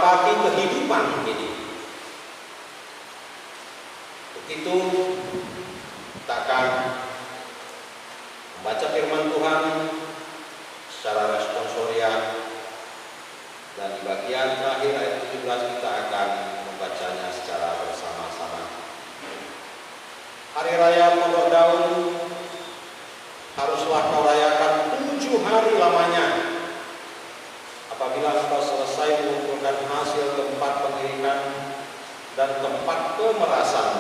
bagi kehidupan ini. Untuk itu kita akan membaca firman Tuhan secara responsorial, dan di bagian terakhir ayat 17 kita akan membacanya secara bersama-sama. Hari Raya Pondok Daun haruslah kau rayakan 7 hari lamanya. Apabila engkau selesai mengumpulkan hasil tempat pengirikan dan tempat pemerasan,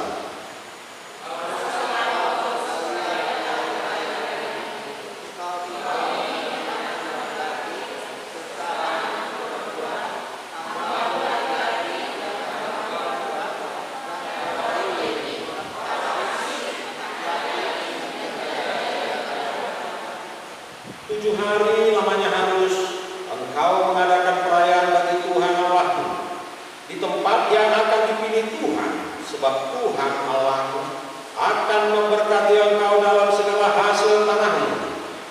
hari lamanya harus engkau mengadakan perayaan bagi Tuhan Allahmu di tempat yang akan dipilih Tuhan, sebab Tuhan Allahmu akan memberkati engkau dalam segala hasil tanahmu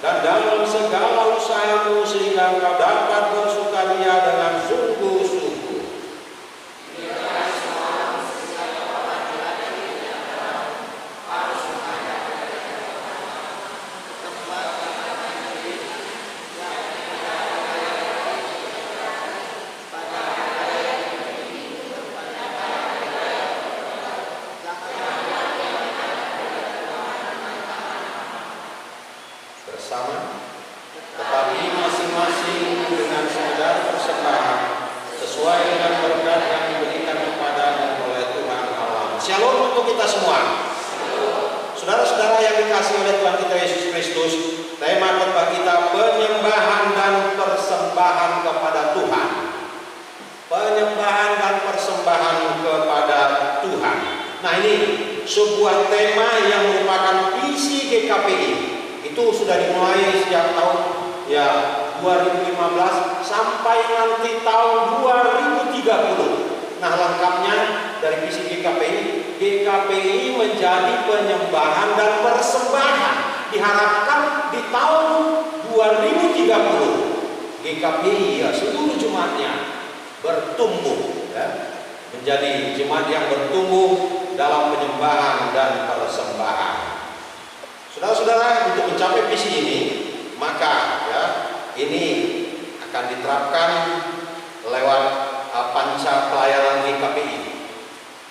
dan dalam segala usahamu, sehingga engkau dapat bersukaria dengan sungguh-sungguh. Tetapi masing-masing dengan sekedar persembahan sesuai dengan berkat yang diberikan kepadanya oleh Tuhan Allah. Shalom untuk kita semua. Saudara-saudara yang dikasihi oleh Tuhan kita Yesus Kristus, tema khotbah kita penyembahan dan persembahan kepada Tuhan. Penyembahan dan persembahan kepada Tuhan. Nah, ini sebuah tema yang merupakan visi GKPI. Itu sudah dimulai sejak tahun 2015 sampai nanti tahun 2030. Nah, lengkapnya dari visi GKPI menjadi penyembahan dan persembahan. Diharapkan di tahun 2030 GKPI seluruh jemaatnya bertumbuh menjadi jemaat yang bertumbuh dalam penyembahan dan persembahan. Saudara-saudara, untuk mencapai visi ini, maka ini akan diterapkan lewat panca pelayanan GKPI,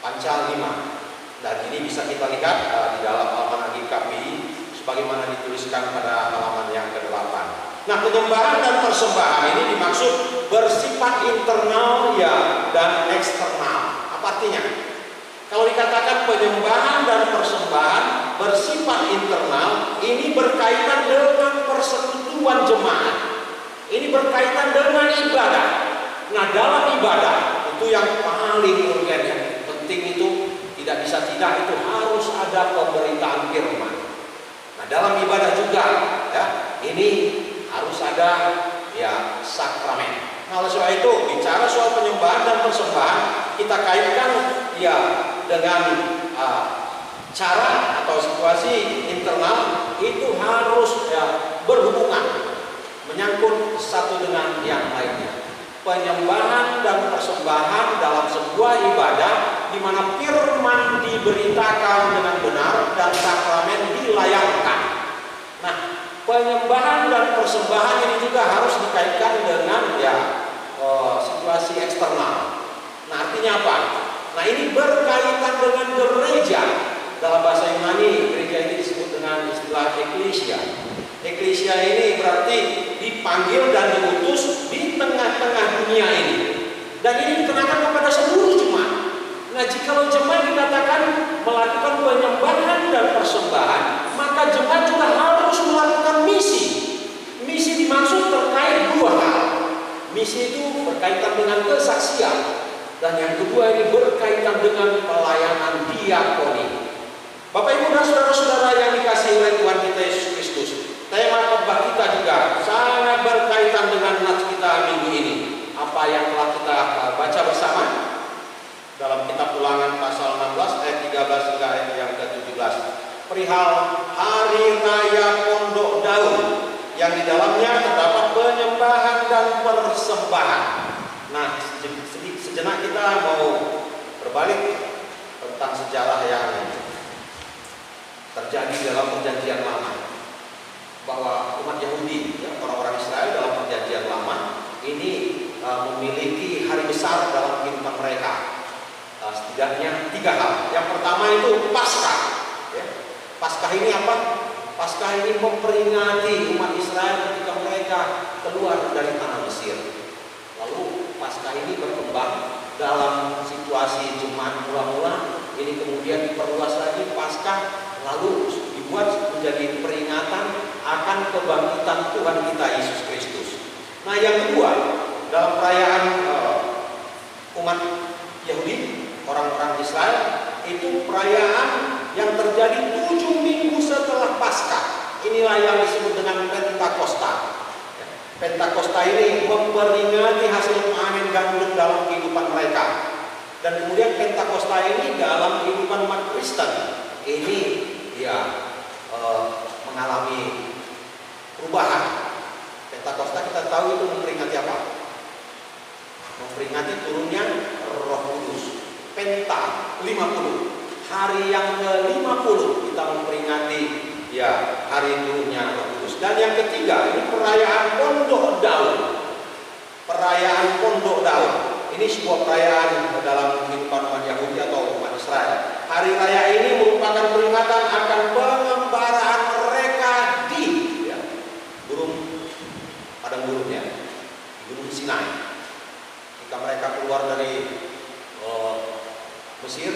panca 5. Dan ini bisa kita lihat di dalam halaman GKPI sebagaimana dituliskan pada halaman yang ke-8. Nah, penyembahan dan persembahan ini dimaksud bersifat internal dan eksternal. Apa artinya? Kalau dikatakan penyembahan dan persembahan bersifat internal, ini berkaitan dengan persekutuan jemaat. Ini berkaitan dengan ibadah. Nah, dalam ibadah itu yang paling urgen, yang penting itu tidak bisa tidak, itu harus ada pemberitaan firman. Nah, dalam ibadah juga ini harus ada sakramen. Nah, oleh sebab itu bicara soal penyembahan dan persembahan, kita kaitkan dengan cara atau situasi internal itu harus berhubungan, menyangkut satu dengan yang lainnya. Penyembahan dan persembahan dalam sebuah ibadah di mana firman diberitakan dengan benar dan sakramen dilayangkan. Nah, penyembahan dan persembahan ini juga harus dikaitkan dengan situasi eksternal. Nah, artinya apa? Nah, ini berkaitan dengan gereja. Dalam bahasa Yunani, gereja ini disebut dengan istilah eklesia. Eklesia ini berarti dipanggil dan diutus di tengah-tengah dunia ini. Dan ini dikenakan kepada seluruh jemaat. Nah, jikalau jemaat dikatakan melakukan penyembahan dan persembahan, maka jemaat juga harus melakukan misi. Misi dimaksud terkait 2 hal. Misi itu berkaitan dengan kesaksian. Dan yang kedua ini berkaitan dengan pelayanan diakoni. Bapak Ibu dan saudara-saudara yang dikasihi oleh Tuhan kita Yesus Kristus, tema khotbah kita juga sangat berkaitan dengan nats kita minggu ini. Apa yang telah kita baca bersama dalam kitab Ulangan pasal 16 ayat 13 hingga ayat yang ke-17. Perihal Hari Raya Pondok Daun yang di dalamnya terdapat penyembahan dan persembahan. Nah, sejenak kita mau berbalik tentang sejarah yang terjadi dalam perjanjian lama, bahwa umat Yahudi, ya, orang-orang Israel dalam perjanjian lama ini memiliki hari besar dalam kehidupan mereka. Setidaknya 3 hal. Yang pertama itu Paskah. Ya. Paskah ini apa? Paskah ini memperingati umat Israel ketika mereka keluar dari tanah Mesir. Lalu Paskah ini berkembang dalam situasi jemaat mula-mula, ini kemudian diperluas lagi Paskah, lalu dibuat menjadi peringatan akan kebangkitan Tuhan kita Yesus Kristus. Nah, yang kedua, dalam perayaan umat Yahudi, orang-orang Israel, itu perayaan yang terjadi 7 minggu setelah Paskah. Inilah yang disebut dengan Pentakosta. Pentakosta ini memperingati hasil panen gandum dalam kehidupan mereka. Dan kemudian Pentakosta ini dalam kehidupan umat Kristen ini ya mengalami perubahan. Pentakosta kita tahu itu memperingati apa? Memperingati turunnya Roh Kudus. Penta 50. Hari yang ke-50 kita memperingati ya hari turunnya Roh Kudus. Dan yang ketiga, ini perayaan Pondok Daun. Perayaan Pondok Daun. Ini sebuah perayaan dalam kehidupan umat Yahudi atau umat Israel. Hari raya ini merupakan peringatan akan pengembaraan mereka di ya, padang gurunnya, di Gunung Sinai. Ketika mereka keluar dari Mesir,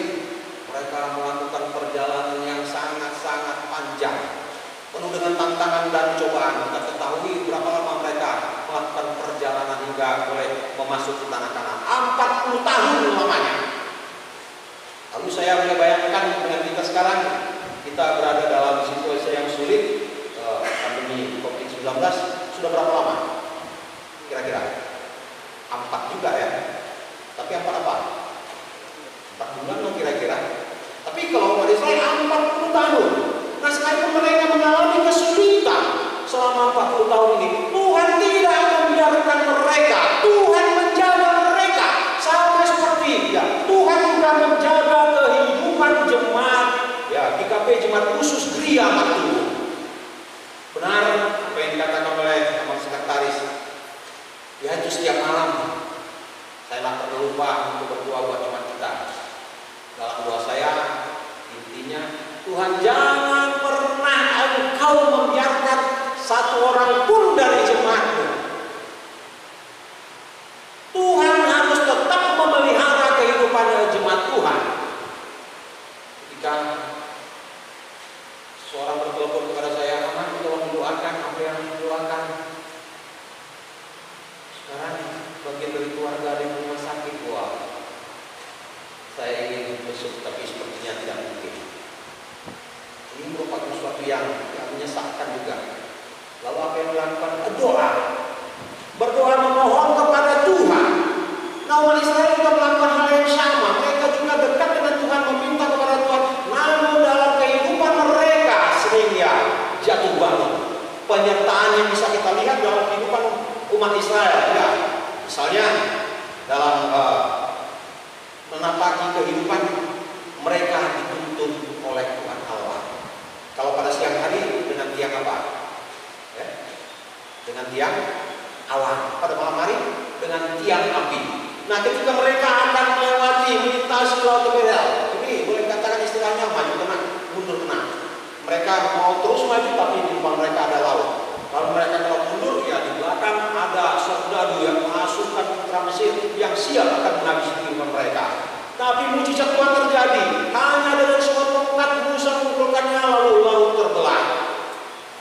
mereka melakukan perjalanan yang sangat-sangat panjang, penuh dengan tantangan dan cobaan. Kita ketahui berapa lama mereka melakukan perjalanan hingga boleh memasuki tanah Kanaan. 40 tahun lamanya. Lalu saya boleh bayangkan dengan kita sekarang, kita berada dalam situasi yang sulit, pandemi COVID-19 sudah berapa lama? Kira-kira 4 juga ya. Tapi 4 apa? 4 bulan loh kira-kira. Tapi kalau umat Israel 40 tahun. Nah, sekalipun mereka mengalami kesulitan selama 40 tahun ini, Tuhan tidak membiarkan mereka. Tuhan menjaga mereka. Sama seperti ya, Tuhan juga menjaga kehidupan jemaat ya, GKP Jemaat Khusus Gria Matu. Benar apa yang dikatakan oleh Abang Sekretaris. Ya, itu setiap malam saya tak perlu lupa untuk berdoa buat jemaat kita. Dalam doa saya intinya, Tuhan jangan pernah Engkau membiarkan satu orang pun dari jemaatmu. Tuhan harus tetap memelihara kehidupan jemaat Tuhan. Ketika seorang bertelepon kepada saya, "Aman, tolong mendoakan apa yang didoakan." Sekarang bagian dari keluarga di rumah sakit, wah, saya ingin besok tapi sepertinya tidak mungkin. Ini merupakan sesuatu yang menyesakkan juga. Lalu apa yang dilakukan? Doa. Berdoa memohon kepada Tuhan. Nah, umat Israel juga melakukan hal yang sama. Mereka juga dekat dengan Tuhan, meminta kepada Tuhan. Namun dalam kehidupan mereka seringnya jatuh bangun. Penyertaan yang bisa kita lihat dalam kehidupan umat Israel. Ya, misalnya dalam menapaki kehidupan mereka dituntun oleh Tuhan Allah. Kalau pada siang hari dengan tiang apa? Ya, dengan tiang awan. Pada malam hari dengan tiang api. Nah, ketika mereka akan melewati melintasi laut Mediterania, ini boleh dikatakan istilahnya maju tenang, mundur tenang. Mereka mau terus maju tapi di depan mereka ada laut. Kalau mereka kalau mundur, ya di belakang ada serdadu yang menghasutkan putra Mesir yang siap akan menghabisi kehidupan mereka. Tapi mujizat Tuhan terjadi hanya dengan suatu tongkat Musa mengumpulkannya, lalu laut terbelah.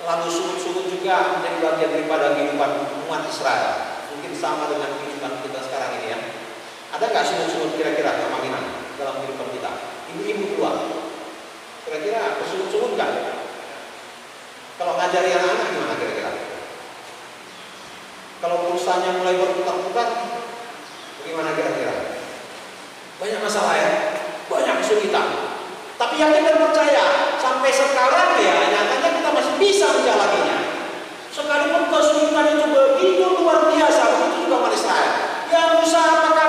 Lalu sungut-sungut juga menjadi bagian daripada kehidupan umat Israel. Mungkin sama dengan kehidupan kita sekarang ini ya. Ada nggak sungut-sungut kira-kira kemungkinan dalam kehidupan kita? Ibu-ibu keluar. Kira-kira bersungut-sungut nggak? Kalau ngajari anak-anak gimana kira-kira? Kalau perusahaannya mulai berputar-putar, bagaimana kira-kira? Banyak masalah ya, banyak kesulitan. Tapi yakin dan percaya, sampai sekarang ya nyatanya kita masih bisa menjalaninya. Sekalipun kesulitan itu begitu luar biasa, begitu juga umat Israel. Ya Musa, apakah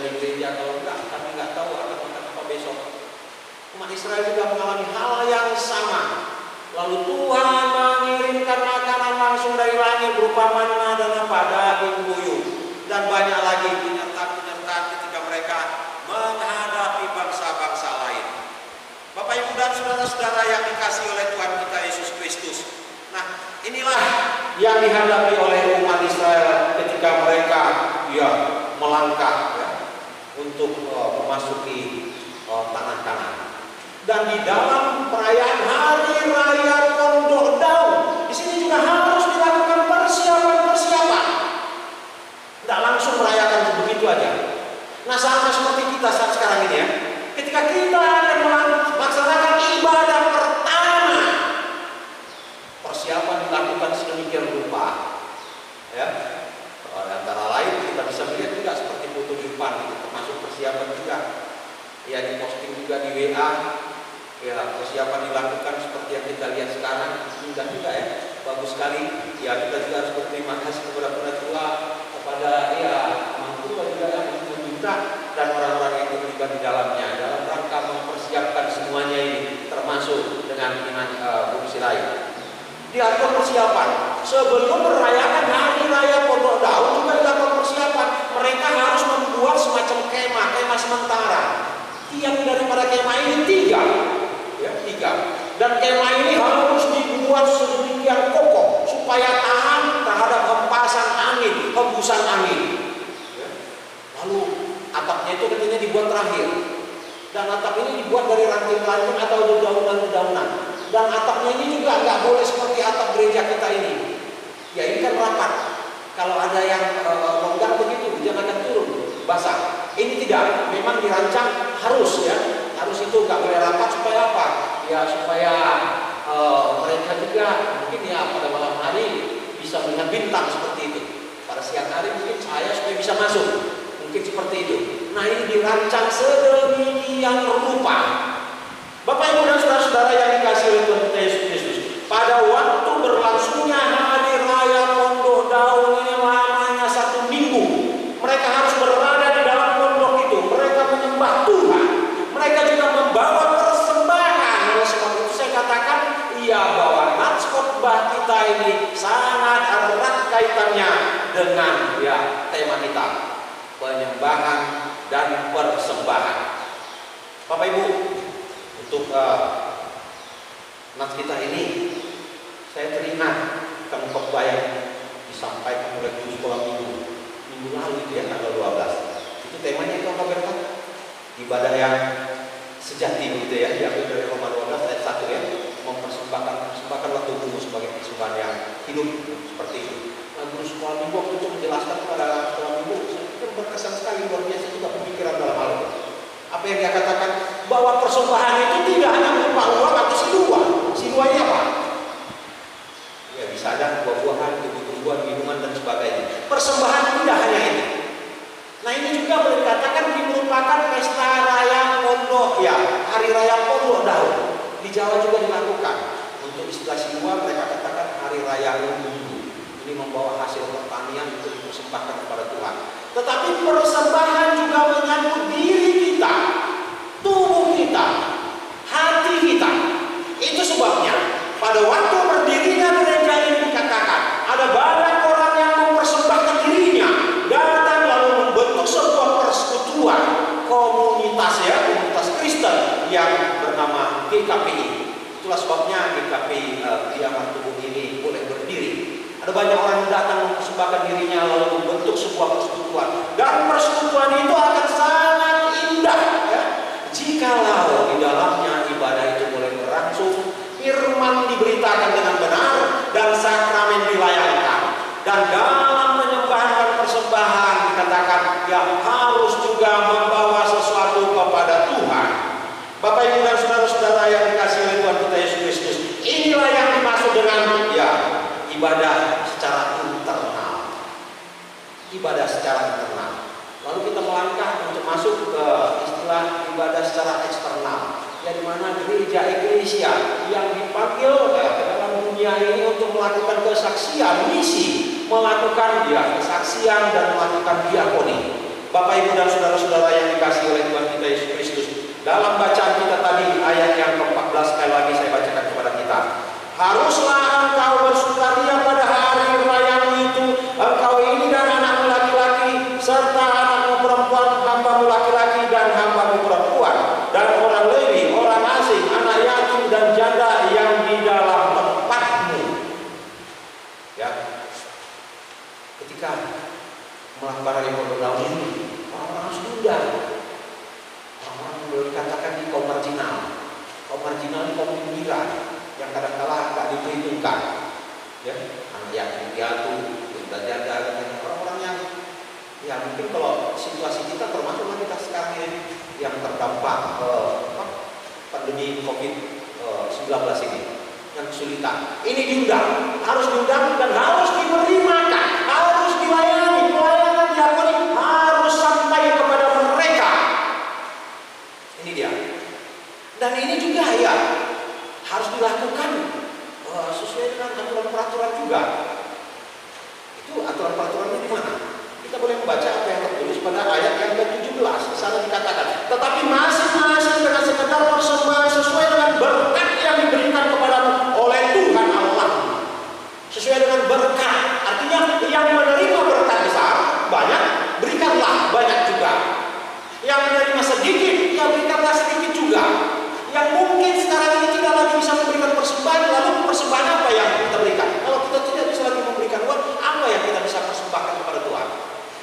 di gereja, kalau enggak kami nggak tahu akan makan apa besok. Umat Israel juga mengalami hal yang sama. Lalu Tuhan mengirimkan makanan langsung dari langit berupa manna dan apa, daging buyung, dan banyak lagi penyertaan ketika mereka menghadapi bangsa-bangsa lain. Bapak Ibu dan saudara-saudara yang dikasihi oleh Tuhan kita Yesus Kristus. Nah, inilah yang dihadapi oleh umat Israel ketika mereka melangkah untuk memasuki tanah Kanaan. Dan di dalam perayaan Hari Raya Pondok Daun, di sini juga harus dilakukan persiapan. Tidak langsung merayakan begitu aja. Nah, sama seperti kita saat sekarang ini ketika kita akan melaksanakan ibadah pertama, persiapan dilakukan sedemikian rupa. Antara lain kita bisa melihat juga seperti foto di depan, itu termasuk persiapan juga. Diposting juga di WA. Persiapan dilakukan seperti yang kita lihat sekarang, indah juga bagus sekali. Kita juga harus berterima kasih kepada penatua, kepada mampu juga yang meminta dan orang-orang yang terlibat di dalamnya dalam rangka mempersiapkan semuanya ini, termasuk dengan Bung Sirai. Diatur persiapan sebelum merayakan Hari Raya Pondok Daun, juga dilakukan persiapan. Mereka harus membuat semacam kemah sementara. Tiap daripada kemah ini tiga. Dan kemah ini harus dibuat sedemikian kokoh supaya tahan terhadap hembusan angin. Lalu atapnya itu katanya dibuat terakhir. Dan atap ini dibuat dari ranting-ranting atau dedaunan-dedaunan. Dan atapnya ini juga nggak boleh seperti atap gereja kita ini. Ini kan rapat. Kalau ada yang longgar begitu, dia akan turun basah. Ini tidak, memang dirancang harus itu nggak boleh rapat supaya apa? Supaya mereka juga mungkin pada malam hari bisa melihat bintang seperti itu. Pada siang hari mungkin cahaya supaya bisa masuk, mungkin seperti itu. Nah, ini dirancang sedemikian rupa. Bapak Ibu dan saudara-saudara yang dikasihi oleh Tuhan kita Yesus Kristus, pada waktu berlangsungnya Hari Raya Pondok Daun ini lamanya 1 minggu, mereka harus berada di dalam pondok itu. Mereka menyembah Tuhan. Mereka juga membawa persembahan. Oleh sebab itu saya katakan, bahwa nats khotbah kita ini sangat erat kaitannya dengan tema kita, penyembahan dan persembahan. Bapak Ibu, untuk nats kita ini saya teringat khotbah yang disampaikan oleh guru sekolah minggu lalu tanggal 12. Itu temanya itu apa berkat? Ibadah yang sejati diambil dari Roma 12 ayat 1 mempersembahkan waktu tubuh sebagai persembahan yang hidup seperti itu. Nah, guru sekolah minggu waktu itu menjelaskan kepada sekolah minggu, saya pikir berkesan sekali, luar biasa juga pemikiran dalam hal itu. Apa yang dia katakan? Bahwa persembahan itu tidak hanya berupa uang atau sidua ini apa? Bisa ada buah-buahan, tumbuh-tumbuhan, minuman dan sebagainya. Persembahan tidak hanya ini. Nah, ini juga boleh dikatakan merupakan pesta raya pondok Hari Raya Pondok Daun. Di Jawa juga dilakukan. Untuk istilah Siwa mereka katakan Hari Raya Ungu. Ini membawa hasil pertanian untuk dipersembahkan kepada Tuhan. Tetapi persembahan juga menyangkut diri kita, tubuh kita, hati kita. Itu sebabnya pada waktu berdirinya gereja ini dikatakan ada banyak orang yang mempersembahkan dirinya, datang lalu membentuk sebuah persekutuan komunitas Kristen yang bernama GKPI. Itulah sebabnya GKPI Kediaman Tubuh ini boleh berdiri. Ada banyak orang yang datang mempersembahkan dirinya lalu membentuk sebuah persekutuan, dan persekutuan itu akan sangat indah jikalau di dalamnya ibadah itu boleh berlangsung, firman diberitakan dengan benar, dan sakramen dilayangkan. Dan dalam menyembahkan persembahan dikatakan harus juga membawa sesuatu kepada Tuhan. Bapak Ibu dan saudara-saudara yang dikasihi oleh Tuhan kita Yesus Kristus, inilah yang dimaksud dengan ibadah secara internal. Ibadah secara internal. Lalu kita melangkah untuk masuk ke istilah ibadah secara eksternal, di mana gereja eklesia yang dipanggil ke dalam dunia ini untuk melakukan kesaksian, misi, melakukan kesaksian dan melakukan diakoni. Bapak Ibu dan saudara-saudara yang dikasihi oleh Tuhan kita Yesus Kristus, dalam bacaan kita tadi ayat yang ke-14 sekali lagi saya bacakan kepada kita. Haruslah engkau bersukaria pada hari rayamu itu, engkau ini dan anakmu laki-laki, serta anakmu perempuan, hambamu laki-laki dan hambamu perempuan, dan orang Lewi, orang asing, anak yatim dan janda yang di dalam tempatmu. Ya, ketika melakukan hari pertama ini, orang-orang harus tunda. Orang-orang boleh dikatakan di kaum marginal. Kaum marginal di kaum pinggiran yang kadang-kala tak diperhitungkan. Ya, anak yatim piatu, janda, orang-orang yang ya mungkin kalau situasi kita termasuklah kita sekarang ini yang terdampak pandemi COVID-19 ini, yang kesulitan. Ini diundang, harus diundang dan harus diberi makan, harus dilayani. Pelayanan diakoni harus sampai kepada mereka. Ini dia. Dan ini juga ya harus dilakukan sesuai dengan aturan-peraturan juga. Itu aturan-peraturannya di mana? Kita boleh membaca apa yang tertulis pada ayat yang ke-17. Di sana dikatakan, tetapi masing-masing dengan sekedar persembahan sesuai dengan berkat yang diberikan kepadamu oleh Tuhan Allah. Sesuai dengan berkat, artinya yang menerima berkat besar banyak, berikanlah banyak juga. Yang menerima sedikit, ya berikanlah sedikit juga. Yang mungkin sekarang ini tidak lagi bisa memberikan persembahan, lalu persembahan apa yang kita berikan? Kalau kita tidak bisa lagi memberikan uang, apa yang kita bisa persembahkan kepada Tuhan?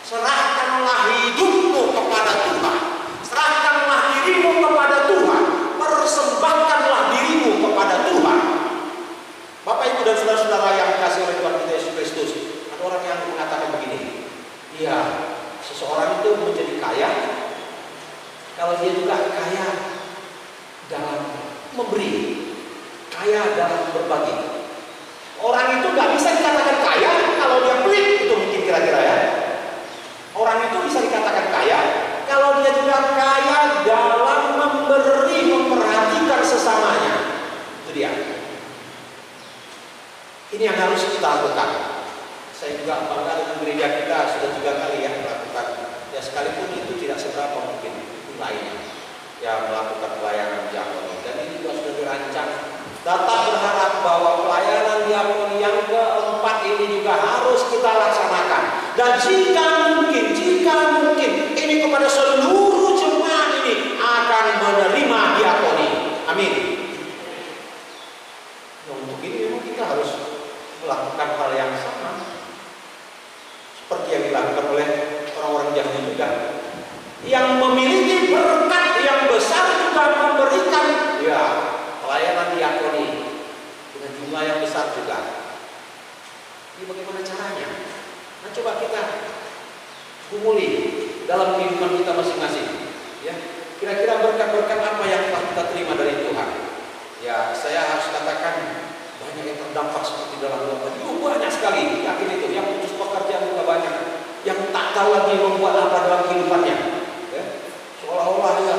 Serahkanlah hidupmu kepada Tuhan, serahkanlah dirimu kepada Tuhan, persembahkanlah dirimu kepada Tuhan. Bapak Ibu dan saudara-saudara yang dikasihi oleh Tuhan kita Yesus Kristus, ada orang yang mengatakan begini, ya seseorang itu menjadi kaya kalau dia juga kaya dalam memberi, kaya dalam berbagi. Orang itu gak bisa dikatakan kaya kalau dia pelit, itu mungkin kira-kira ya. Orang itu bisa dikatakan kaya kalau dia juga kaya dalam memberi, memperhatikan sesamanya. Itu dia. Ini yang harus kita lakukan. Saya juga bangga dengan gereja kita sudah 3 kali ya melakukan. Ya sekalipun itu tidak seberapa mungkin nilainya. Ya melakukan pelayanan diakoni. Dan ini juga sudah dirancang. Tetap berharap bahwa pelayanan diakoni yang ke-4 ini juga harus kita laksanakan. Dan jika mungkin ini kepada seluruh jemaat ini akan menerima diakoni. Amin. Nah, untuk ini memang kita harus melakukan hal yang sama seperti yang dilakukan oleh orang-orang Yahudi juga, yang memiliki berkat yang besar juga memberikan ya pelayanan diakoni dengan jumlah yang besar juga. Ini bagaimana caranya? Nah, coba kita gumuli dalam kehidupan kita masing-masing. Ya, kira-kira berkat-berkat apa yang telah kita terima dari Tuhan? Ya, saya harus katakan banyak yang terdampak seperti dalam doa. Banyak sekali, yakin itu. Yang putus pekerjaan juga banyak. Yang tak tahu lagi membuat apa dalam kehidupannya. Ya, seolah-olah ya.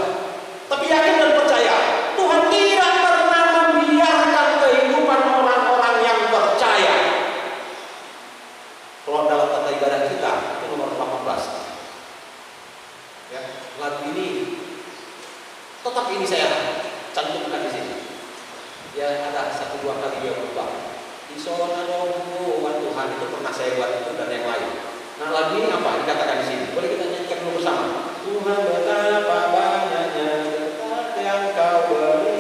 Tapi yakin dan percaya, Tuhan tidak pernah membiarkan kehidupan orang-orang yang percaya. Kalau dalam tata ibadah kita, itu nomor 18. Ya, lagu ini, tetap ini saya cantumkan di sini. Ya ada 1-2 kali dia berubah. Isona hubungan Tuhan itu pernah saya buat itu dan yang lain. Nah lagu ini apa dikatakan di sini? Boleh kita nyanyikan dulu bersama. Tuhan betapa banyaknya berkat yang Kau beri.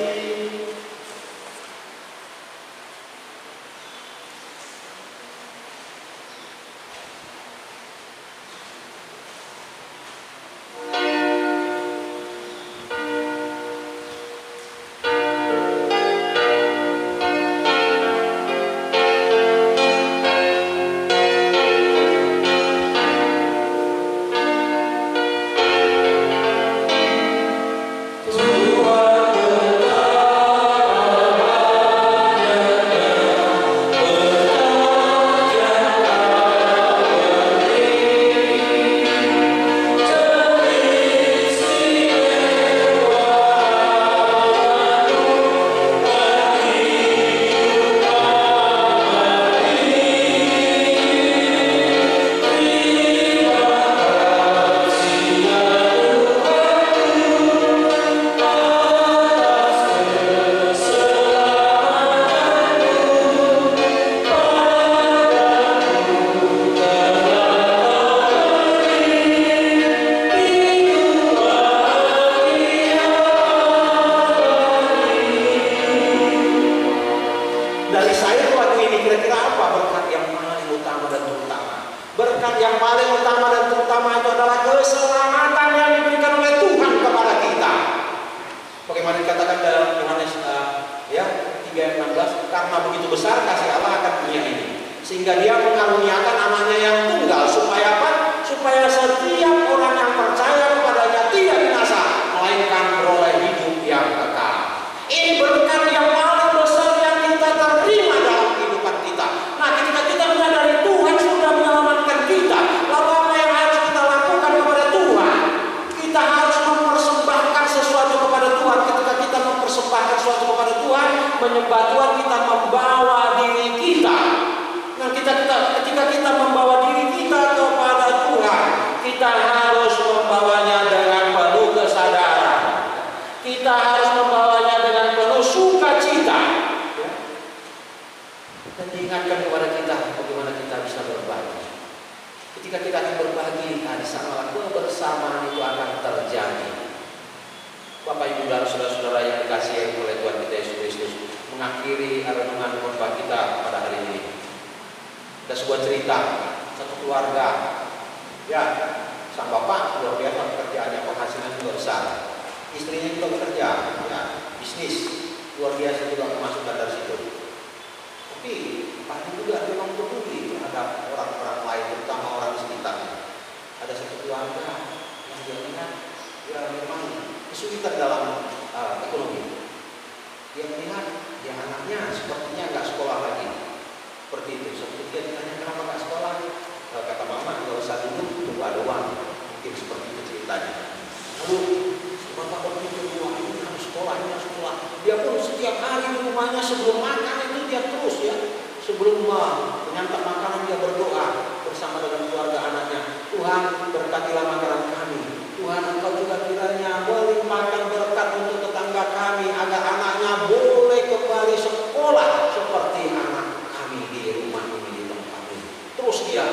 menyembah Tuhan kita membawa diri kita. Nah, ketika kita membawa diri kita kepada Tuhan, kita harus membawanya dengan penuh kesadaran. Kita harus membawanya dengan penuh sukacita. Dan diingatkan kepada kita bagaimana kita bisa berbagi. Ketika kita akan berbagi, di sanalah kebersamaan itu akan terjadi. Bapak Ibu dan saudara-saudara yang dikasihi oleh Tuhan kita Yesus Kristus, mengakhiri renungan khotbah kita pada hari ini. Ada sebuah cerita, satu keluarga, ya, sang bapak luar biasa pekerjaannya, penghasilan juga besar, istrinya juga bekerja, ya, bisnis luar biasa juga pemasukan dari situ. Tapi Pak juga memang peduli terhadap orang-orang lain, terutama orang sekitarnya. Ada satu keluarga yang dia lihat, ya memang kesulitan dalam ekonomi. Dia melihat, ya anaknya sepertinya nggak sekolah lagi. Seperti itu. Seperti dia ditanya kenapa nggak sekolah? Kata mama nggak usah dulu, tunggu ada uang. Mungkin seperti itu ceritanya. Lalu bapak berpikir, wah ini harus sekolah, ini harus sekolah. Dia pun setiap hari di rumahnya sebelum makan itu dia terus ya. Sebelum menyantap makanan dia berdoa bersama dengan keluarga anaknya. Tuhan berkatilah makanan kami. Tuhan Engkau juga kiranya melimpahkan berkat untuk tetangga kami agar anaknya boleh kembali sekolah seperti anak kami di rumah ini, di tempat ini. Terus dia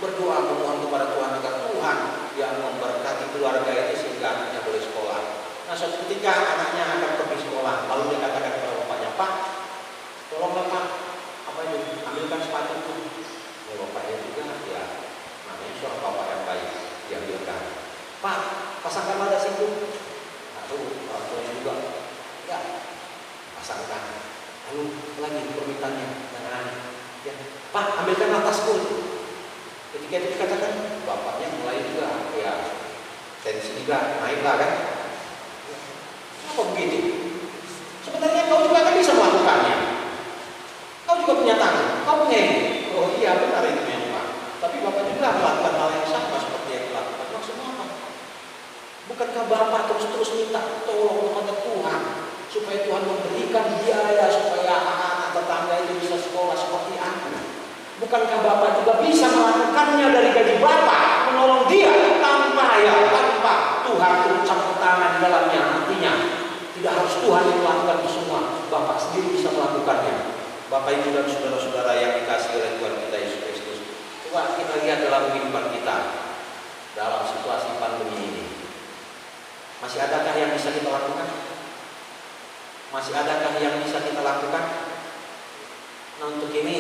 berdoa memohon kepada Tuhan agar Tuhan yang memberkati keluarga itu sehingga anaknya boleh sekolah. Nah, suatu ketika anaknya akan pergi sekolah, lalu dia katakan kepada bapaknya, Pak, tolonglah Pak, apa itu, ambilkan sepatuku. Ya bapaknya juga, ya namanya seorang bapak yang baik, dia ambilkan. Pak, pasangkan ada situ. Lalu orang tuanya juga, ya pasangkan. Lalu lagi permintaannya dengan anak, ya Pak, ambilkan tasku. Ketika itu dikatakan, bapaknya mulai juga, ya tensi juga naiklah kan. Apa begitu? Sebenarnya kau juga kan bisa melakukannya. Kau juga punya tangan, kau punya ini. Oh iya benar itu memang Pak. Tapi bapak juga melakukan hal yang sama seperti yang dilakukan. Maksudnya apa? Bukankah bapak terus minta tolong kepada Tuhan supaya Tuhan memberikan biaya supaya anak-anak tetangga itu bisa sekolah seperti anak? Bukankah bapak juga bisa melakukannya dari gaji bapak, menolong dia tanpa Tuhan turut campur tangan di dalamnya? Artinya tidak harus Tuhan yang melakukan itu semua, bapak sendiri bisa melakukannya. Bapak Ibu dan saudara-saudara yang dikasihi oleh Tuhan kita Yesus Kristus, coba kita lihat dalam kehidupan kita dalam situasi pandemi ini. Masih adakah yang bisa kita lakukan? Masih adakah yang bisa kita lakukan? Nah, untuk ini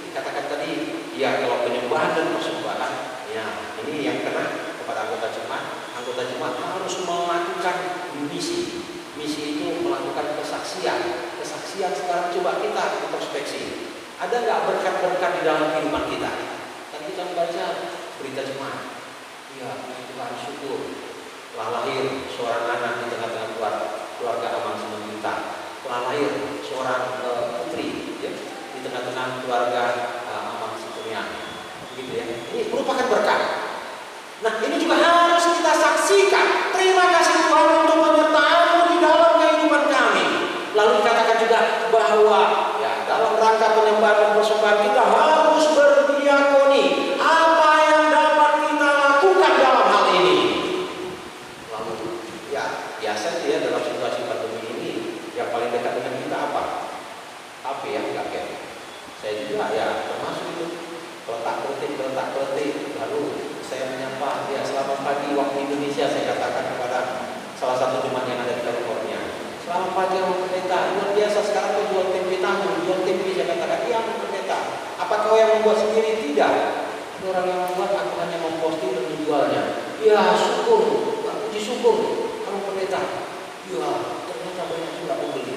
dikatakan tadi, ya kalau penyembahan dan persembahan, ya ini yang kena kepada anggota jemaat. Anggota jemaat harus melakukan misi. Misi itu melakukan kesaksian. Kesaksian sekarang coba kita introspeksi. Ada nggak berkat-berkat di dalam kehidupan kita? Kan kita membaca berita jemaat. Ya, Tuhan syukur. Telah lahir seorang anak di tengah-tengah keluarga Amang Simanjuntak. Telah lahir seorang putri ya, di tengah-tengah keluarga Amang Siturian. Begitu ya. Ini merupakan berkat. Nah, ini juga harus kita saksikan. Terima kasih Tuhan untuk menyertai di dalam kehidupan kami. Lalu dikatakan juga bahwa ya dalam rangka penyembahan dan persembahan kita harus berdiakoni. Apa yang dapat kita lakukan dalam hal ini? Lalu ya biasa ya dalam situasi pandemi ini yang paling dekat dengan kita apa? HP ya, enggak ya. Saya juga ya termasuk itu letak-letik. Lalu saya menyapa, ya selamat pagi waktu Indonesia, saya katakan kepada salah satu jemaat yang ada di California. Selamat pagi Om Pendeta, luar biasa sekarang kau jual tempe tahu, jual tempe, saya katakan, iya Om Pendeta. Apa kau yang membuat sendiri? Tidak. Ada orang yang membuat, aku hanya memposting dan menjualnya. Ya syukur, puji syukur Om Pendeta. Ya ternyata banyak juga pembeli.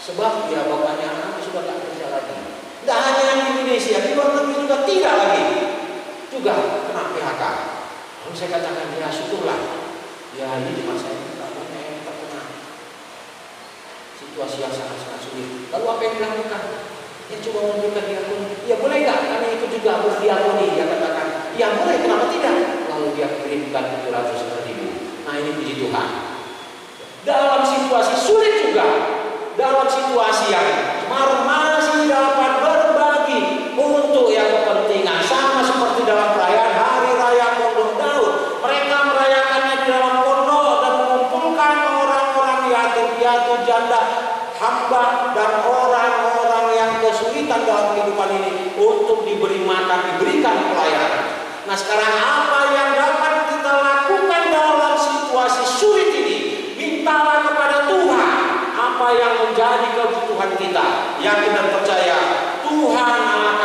Sebab ya bapaknya anak sudah tak kerja lagi. Tidak hanya yang di Indonesia, di luar negeri juga tidak lagi. Juga kena PHK. Lalu saya katakan, ya syukurlah. Ya ini di masa ini tak banyak yang terkena situasi yang sangat-sangat sulit. Lalu apa yang dilakukan? Ya coba memberikan diakoni. Ya boleh nggak? Kami ikut juga berdiakoni. Dia katakan, ya boleh. Kenapa tidak? Lalu dia kirimkan 700.000. Nah ini puji Tuhan. Dalam situasi sulit juga, dalam dalam situasi yang masih dapat berbagi untuk yang kepentingan, sama seperti dalam perayaan Hari Raya Pondok Daud. Mereka merayakannya di dalam pondok dan mengumpulkan orang-orang yatim piatu, janda, hamba, dan orang-orang yang kesulitan dalam kehidupan ini untuk diberi makan, diberikan pelayanan. Nah, sekarang apa yang dapat kita lakukan dalam situasi sulit ini? Mintalah kepada Tuhan apa yang menjadi kebutuhan kita. Yakin dan percaya Tuhan akan